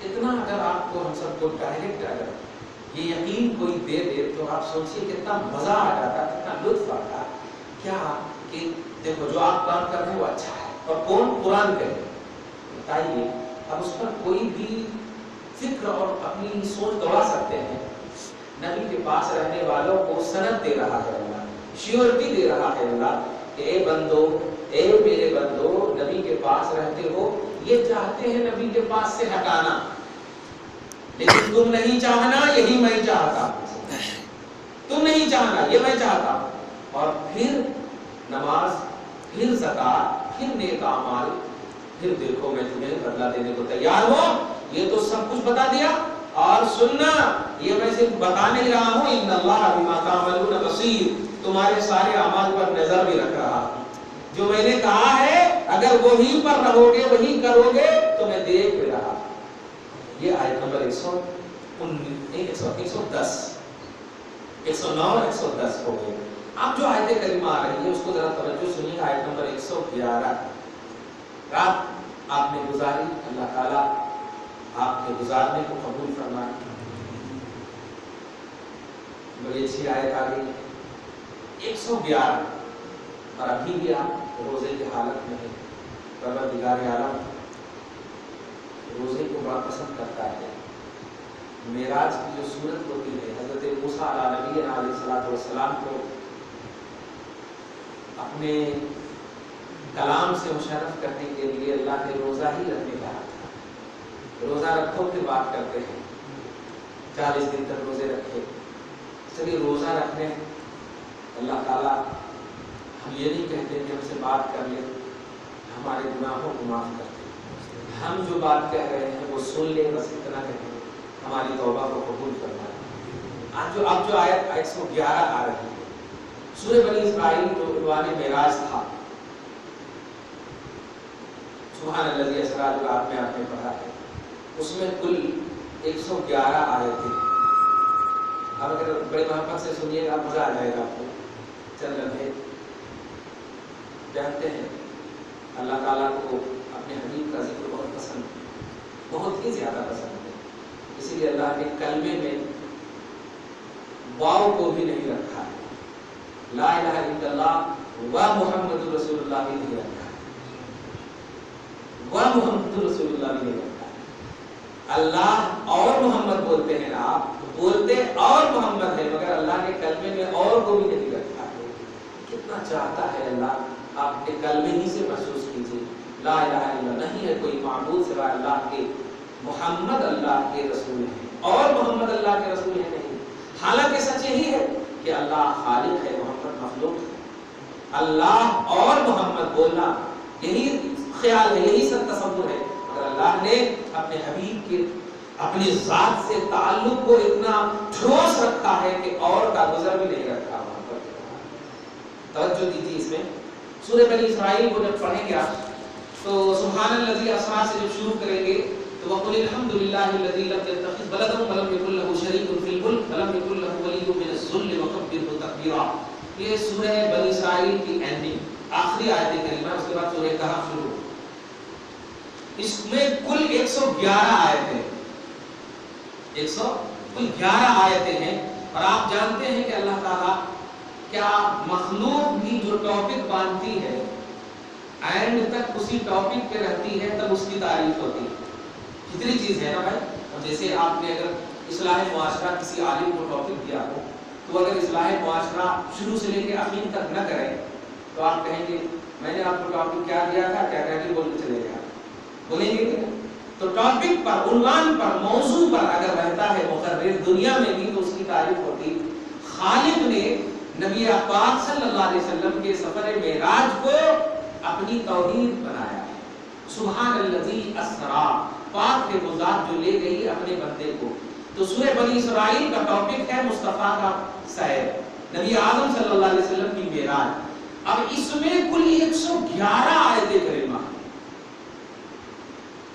اتنا اگر آپ کو ہم سب کو ڈائریکٹ اگر یہ یقین کوئی دے دے تو آپ سوچیے کتنا مزہ آ جاتا، کتنا لطف آتا کیا کہ دیکھو جو آپ کام کر رہے ہیں وہ اچھا ہے اور کون قرآن کرے بتائیے، اب اس پر کوئی بھی فکر اور اپنی سوچ دوڑا سکتے ہیں؟ نبی کے پاس رہنے والوں کو سند دے رہا ہے اللہ، شیورٹی دے رہا ہے اللہ کہ اے بندو، اے میرے بندو، نبی کے پاس رہتے ہو، یہ چاہتے ہیں نبی کے پاس سے ہٹانا، لیکن تم نہیں چاہنا، یہی میں چاہتا، تم نہیں چاہنا، یہ میں چاہتا، اور پھر نماز، پھر زکات، پھر نیک اعمال، پھر دیکھو میں تمہیں بدلہ دینے کو تیار ہوں۔ یہ تو سب کچھ بتا دیا، اور سننا یہ میں صرف بتا نہیں رہا ہوں، ان اللہ بما تعملون بصیر، تمہارے سارے اعمال پر نظر بھی رکھ رہا ہوں، جو میں نے کہا ہے اگر وہی پر رہو گے، وہی کرو گے تو میں دیکھ بھی رہا۔ یہ آیت نمبر 109 110 ہو گئی۔ اب جو آیت کریمہ آ رہی ہے اس کو ذرا توجہ سنیے، آیت نمبر 111۔ رات آپ نے گزاری، اللہ تعالیٰ آپ کے گزارنے کو قبول فرمائے۔ بڑی اچھی آیت آ گئی 111، اور ابھی بھی آپ روزے کی حالت میں ہیں۔ پروردگار عالم روزے کو بڑا پسند کرتا ہے۔ معراج کی جو صورت ہوتی ہے، حضرت موسیٰ علیہ نبی علیہ السلام کو اپنے کلام سے مشرف کرنے کے لیے اللہ نے روزہ ہی رکھنے کہا تھا۔ روزہ رکھو پھر بات کرتے ہیں، 40 دن تک روزے رکھے۔ چلیے روزہ رکھنے اللہ تعالیٰ ہم یہ نہیں کہتے کہ ہم سے بات کر لیں، ہمارے گناہوں کو معاف کرتے ہیں، ہم جو بات کہہ رہے ہیں وہ سن لیں، بس اتنا کہیں، ہماری توبہ کو قبول فرمائے۔ اب جو آیت 111 آ رہی ہے، سورہ بنی اسرائیل جو عنوان معراج تھا، سبحان الذی اسریٰ جو آپ نے پڑھا ہے، اس میں کل 111 آیتیں۔ اب اگر بڑے محبت سے سنیے گا مزہ آ جائے گا آپ کو۔ چند لمحے جانتے ہیں اللہ تعالیٰ کو اپنے حبیب کا ذکر بہت پسند ہے، بہت ہی زیادہ پسند ہے، اسی لیے اللہ کے کلمے میں واو کو بھی نہیں رکھا ہے، لا الہ الا اللہ و محمد رسول اللہ بھی نہیں رکھا ہے، و محمد رسول اللہ بھی نہیں رکھا ہے۔ اللہ اور محمد بولتے ہیں، آپ بولتے اور محمد ہے، مگر اللہ نے کلمے میں اور کو بھی نہیں رکھا ہے۔ کتنا چاہتا ہے اللہ، آپ کے کلمے ہی سے محسوس کیجیے، لا الہ الا اللہ، نہیں ہے کوئی معبود سوائے اللہ کے، محمد اللہ کے رسول ہیں، اور محمد اللہ کے رسول ہیں نہیں۔ حالانکہ سچ یہی ہے کہ اللہ خالق ہے، محمد مخلوق ہے۔ اللہ اور محمد بولنا یہی خیال ہے، یہی سب تصور ہے، مگر اللہ نے اپنے حبیب کے اپنی ذات سے تعلق کو اتنا ٹھوس رکھا ہے کہ اور کا گزر بھی نہیں رکھا وہاں پر۔ توجہ دیجیے اس میں، سورہ بنی اسرائیل کو جب پڑھیں گے آپ تو سبحان الذی اسریٰ سے جب شروع کریں گے تو وَقُلِ الْحَمْدُ لِلَّهِ الَّذِي لَمْ يَتَّخِذْ وَلَدًا وَلَمْ يَكُن لَّهُ شَرِيكٌ فِي الْمُلْكِ وَلَمْ يَكُن لَّهُ وَلِيٌّ مِّنَ الذُّلِّ وَكَبِّرْهُ تَكْبِيرًا۔ یہ سورہ بنی اسرائیل کی اینڈنگ آخری آیت کریمہ، اس کے بعد سورہ کہف شروع۔ اس میں کل 111 آیتیں، کل 11 آیتیں ہیں، اور آپ جانتے ہیں کہ اللہ تعالیٰ کیا مخلوق بھی جو ٹاپک باندھتی ہے اینڈ تک اسی ٹاپک پہ رہتی ہے، تب اس کی تعریف ہوتی ہے۔ کتنی چیز ہے نا بھائی، اور جیسے آپ نے اگر اصلاح معاشرہ کسی عالم کو ٹاپک دیا ہو تو اگر اصلاح معاشرہ شروع سے لے کے آخر تک نہ کریں تو آپ کہیں گے میں نے آپ کو ٹاپک کیا دیا تھا، کیا کہہ کے بول کے چلے گیا، بولیں گے کہ تو ٹاپک پر، عنوان پر، موضوع پر اگر رہتا ہے مقرر دنیا میں بھی تو اس کی تعریف ہوتی۔ خالق نے نبی پاک صلی اللہ علیہ وسلم کے سفر معراج کو اپنی توحید بنایا ہے۔ سبحان الذی اسریٰ، پاک ہے وہ ذات جو لے گئی اپنے بندے کو۔ تو سورہ بنی اسرائیل کا ٹاپک ہے مصطفیٰ کا سیر، نبی اعظم صلی اللہ علیہ وسلم کی معراج۔ اب اس میں کل 111 آیتیں کریمہ۔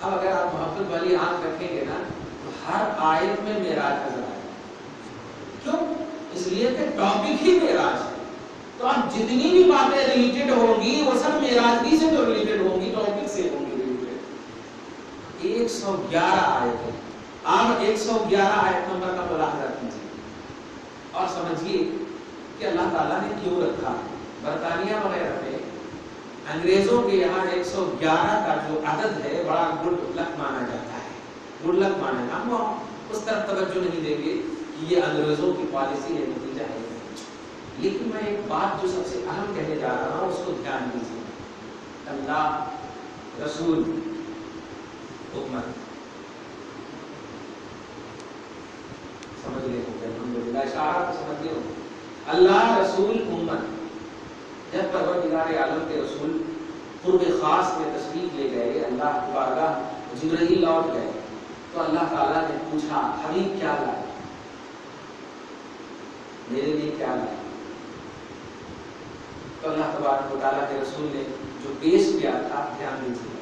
اب اگر آپ محبت والی آنکھ رکھیں گے نا تو ہر آیت میں معراج نظر آئے گا۔ کیوں؟ اس لیے کہ ٹاپک ہی معراج ہے، تو اب جتنی بھی باتیں ریلیٹڈ ہوں گی وہ سب معراج ہی سے تو ریلیٹڈ ہوں گی، ٹاپک سے ہوں گی ریلیٹڈ۔ ایک 111 آیت ہے. آپ 111 آیت نمبر کا ملاحظہ کیجیے اور سمجھیے کہ اللہ تعالیٰ نے کیوں رکھا. برطانیہ وغیرہ میں انگریزوں کے یہاں 111 کا جو عدد ہے بڑا گڈ لک مانا جاتا ہے. گڈ لک مانا ہے. ہم اس طرف توجہ نہیں دیں گے کہ یہ انگریزوں کی پالیسی ہے, نتیجہ ہے. لیکن میں ایک بات جو سب سے اہم کہنے جا رہا ہوں اس کو دھیان دیجیے. اللہ رسول امت سمجھ لیں گے. الحمدللہ اشارہ کو سمجھ لیں. اللہ رسول امت. جب پروردگار عالم کے رسول قرب خاص میں تشریف لے گئے, اللہ کی بارگاہ جبرائیل لوٹ گئے, تو اللہ تعالیٰ نے پوچھا حبیب کیا لائے, میرے لیے کیا لائے. تو اللہ تبارک و تعالیٰ کے رسول نے جو پیش کیا تھا دھیان دیجیے.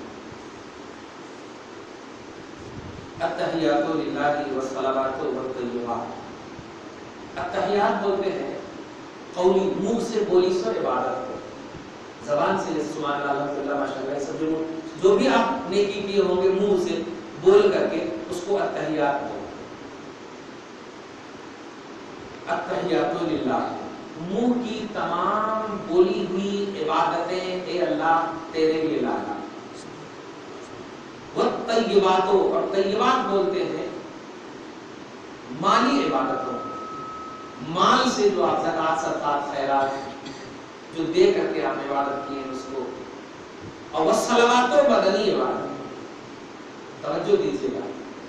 التحیات للہ والصلوات والطیبات. التحیات بولتے ہیں قولی, منہ سے بولی سو عبادت کو, زبان سے سبحان اللہ الحمدللہ ماشاءاللہ سب جو بھی آپ نیکی کیے ہوں گے منہ سے بول کر کے اس کو التحیات بولتے ہیں. التحیات للہ, منہ کی تمام بولی ہوئی عبادتیں اے اللہ تیرے لیے لانا. والطیبات, اور طیبات بولتے ہیں مالی عبادتوں, مال سے جو آپ زکات صدقات خیرات جو دے کر کے آپ عبادت کیے اس کو. اور والصلوات بدنی عبادت. توجہ دیجیے گا,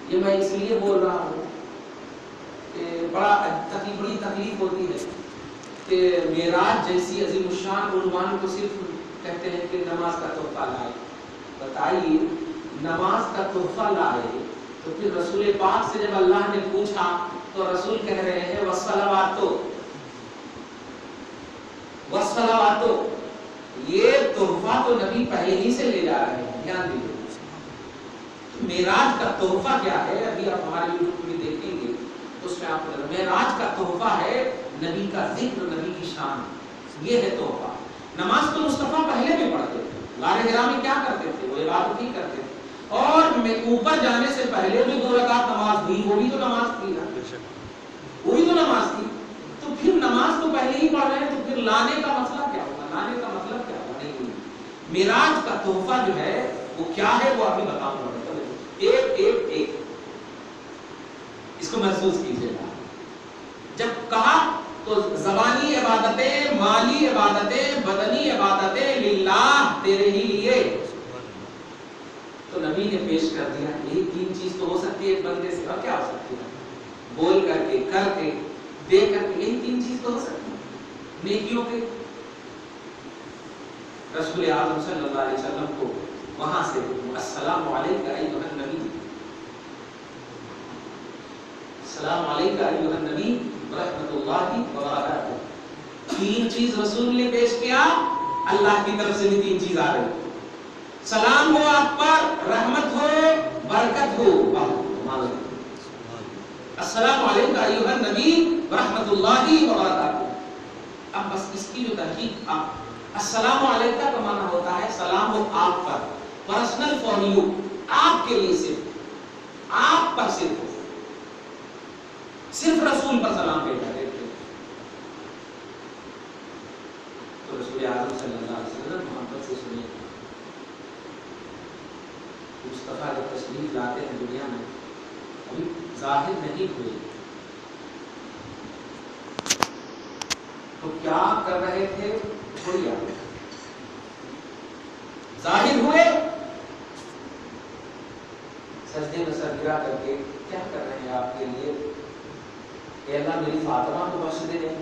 یہ میں اس لیے بول رہا ہوں کہ بڑی تکلیف ہوتی ہے کہ معراج جیسی عظیم الشان عنوان کو صرف کہتے ہیں کہ نماز کا تحفہ لائے. بتائیے نماز کا تحفہ لائے تو پھر رسول پاک سے جب اللہ نے پوچھا تو رسول کہہ رہے ہیں والصلوات. یہ تحفہ تو نبی پہلے ہی سے لے جا رہے ہیں. دھیان دیجیے معراج کا تحفہ کیا ہے, ابھی آپ ہمارے یوٹیوب میں دیکھیں گے تو اس میں آپ کو معراج کا تحفہ ہے نبی کا ذکر, نبی کی شان. یہ ہے تحفہ. نماز تو مصطفیٰ پہلے بھی پڑھتے تھے, غار حرا میں کیا کرتے تھے, وہ عبادت ہی کرتے تھے. اور اوپر جانے سے پہلے بھی 2 رکعت نماز ہوئی, وہ بھی تو نماز تھی نا, وہی تو نماز تھی. تو پھر نماز تو پہلے ہی پڑھ رہے ہیں, تو پھر لانے کا مسئلہ کیا ہوگا, لانے کا مطلب کیا ہوگا. نہیں, معراج کا تحفہ جو ہے وہ کیا ہے وہ ابھی بتاؤں گا. ایک اس کو محسوس کیجیے گا. جب کہا تو زبانی عبادتیں, مالی عبادتیں, بدنی عبادتیں للہ تیرے ہی لیے. تو نبی نے پیش کر دیا. یہی 3 چیز تو ہو سکتی ہے ایک بندے سے, اور کیا ہو سکتی ہے, بول کر کے, کر کے, دے کر کے. یہی 3 چیز تو ہو سکتی ہے نیکیوں کے. رسول اعظم صلی اللہ علیہ وسلم کو وہاں سے السلام علیکہ ایھا النبی, السلام علیکہ ایھا النبی ورحمۃ اللہ وبرکاتہ. 3 چیز رسول نے پیش کیا, اللہ کی طرف سے بھی 3 چیز آ رہی. سلام ہو آپ پر, رحمت ہو, برکت ہو. السلام علیکہ ایھا النبی ورحمۃ اللہ وبرکاتہ. اب بس اس کی جو تحقیق, السلام علیکہ کا معنی ہوتا ہے سلام ہو آپ پر, پرسنل فار یو, آپ کے لیے صرف, آپ پر صرف رسول پر سلام بھیجا دیتے. تو رسول اعظم صلی اللہ علیہ وسلم محبت سے سنیے. مصطفیٰ جب تشریف لاتے ہیں دنیا میں, ابھی ظاہر نہیں ہوئے, تو کیا کر رہے تھے تھوڑی آگے ظاہر ہوئے, سجدے میں سر گرا کر کے کیا کر رہے ہیں آپ کے لیے, کہ اللہ میری فاطمہ کو بخش دے نہیں,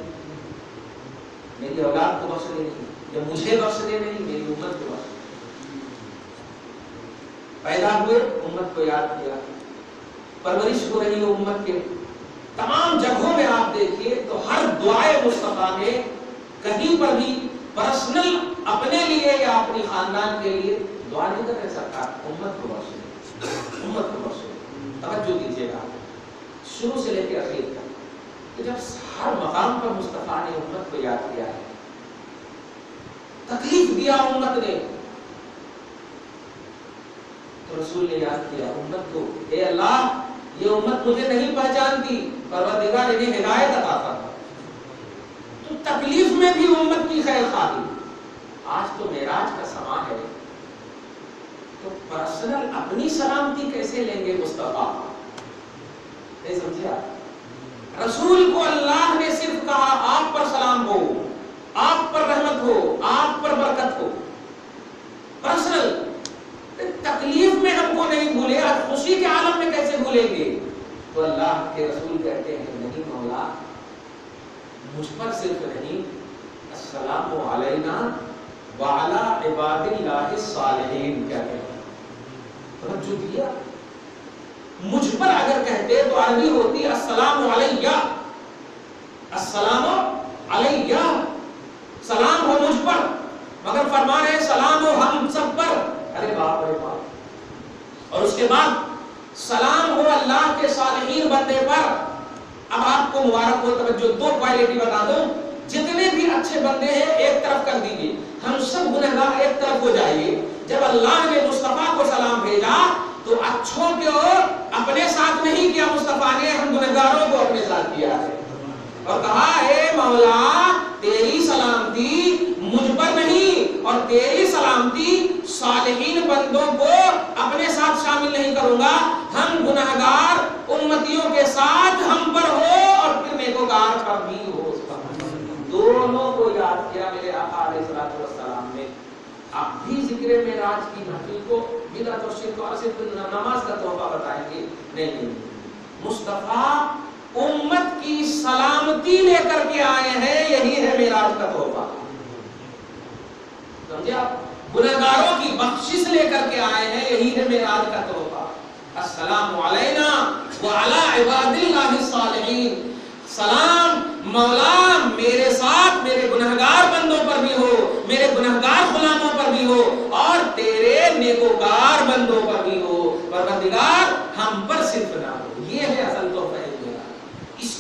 میری اولاد کو بخش دے نہیں, یا مجھے بخش دے نہیں, میری امت کو بخش دے. پیدا ہوئے امت کو یاد کیا, پرورش ہو رہی ہے امت کے. تمام جگہوں میں آپ دیکھیے تو ہر دعائے مصطفیٰ میں کہیں پر بھی پرسنل اپنے لیے یا اپنی خاندان کے لیے دعا نہیں کر رہے سرکار, امت کو بخش دے, امت کو بخش دے. توجہ دیجیے گا شروع سے لے کے اخیر تک, کہ جب ہر مقام پر مصطفیٰ نے امت کو یاد کیا ہے, تکلیف دیا امت نے, تو رسول نے یاد کیا امت کو، اے اللہ یہ امت مجھے نہیں پہچانتی، پروردگار انہیں ہدایت عطا فرما۔ تو تکلیف میں بھی امت کی خیر خواہی۔ آج تو معراج کا سماں ہے، تو پرسنل اپنی سلامتی کیسے لیں گے مصطفیٰ؟ نہیں سمجھا؟ رسول کو اللہ نے صرف کہا آپ پر سلام ہو، آپ پر رحمت ہو، آپ پر برکت ہو، پرسنل۔ تکلیف میں ہم کو نہیں بھولے، خوشی کے عالم میں کیسے بھولیں گے؟ تو اللہ کے رسول کہتے ہیں نہیں مولا، مجھ پر صرف نہیں، السلام علینا وعلی عباد اللہ الصالحین کیا کہتے ہیں؟ توجہ دیا؟ مجھ پر اگر کہتے تو عربی ہوتی السلام علیہ، السلام علیہ، سلام ہو مجھ پر، مگر فرما رہے سلام ہو ہم سب پر۔ ارے باپ رے باپ! اور اس کے بعد سلام ہو اللہ کے صالحین بندے پر۔ اب آپ کو مبارک ہو، توجہ، دو کوالٹی بتا دوں، جتنے بھی اچھے بندے ہیں ایک طرف کر دیجیے، ہم سب گنہگار ایک طرف ہو جائیے۔ جب اللہ نے مصطفیٰ کو سلام بھیجا تو اچھوں کو اپنے ساتھ نہیں کیا، مصطفیٰ نے ہم گنہگاروں کو اپنے ساتھ کیا ہے اور کہا اے مولا تیری سلامتی مجھ پر نہیں، اور تیری سلامتی صالحین بندوں کو اپنے ساتھ شامل نہیں کروں گا، ہم گنہگار امتیوں کے ساتھ ہم پر ہو اور پھر نیکوکار پر بھی ہو۔ دونوں کو یاد کیا میرے آقا علیہ الصلوۃ والسلام نے۔ آپ بھی ذکر معراج کی محفل کو بدعت اور شرک اور صرف نماز کا تحفہ بتائیں گے؟ نہیں، مصطفیٰ امت کی سلامتی لے کر کے آئے ہیں، یہی ہے معراج کا تحفہ، سمجھے آپ؟ گنہگاروں کی بخشش لے کر کے آئے ہیں، یہی ہے معراج کا تحفہ۔ السلام علینا وعلی عباد اللہ الصالحین، سلام مولا میرے ساتھ میرے گنہگار بندوں پر بھی ہو، میرے گنہگار غلاموں پر بھی ہو، اور تیرے نیکوکار بندوں پر بھی ہو، پروردگار ہم پر صرف نہ ہو۔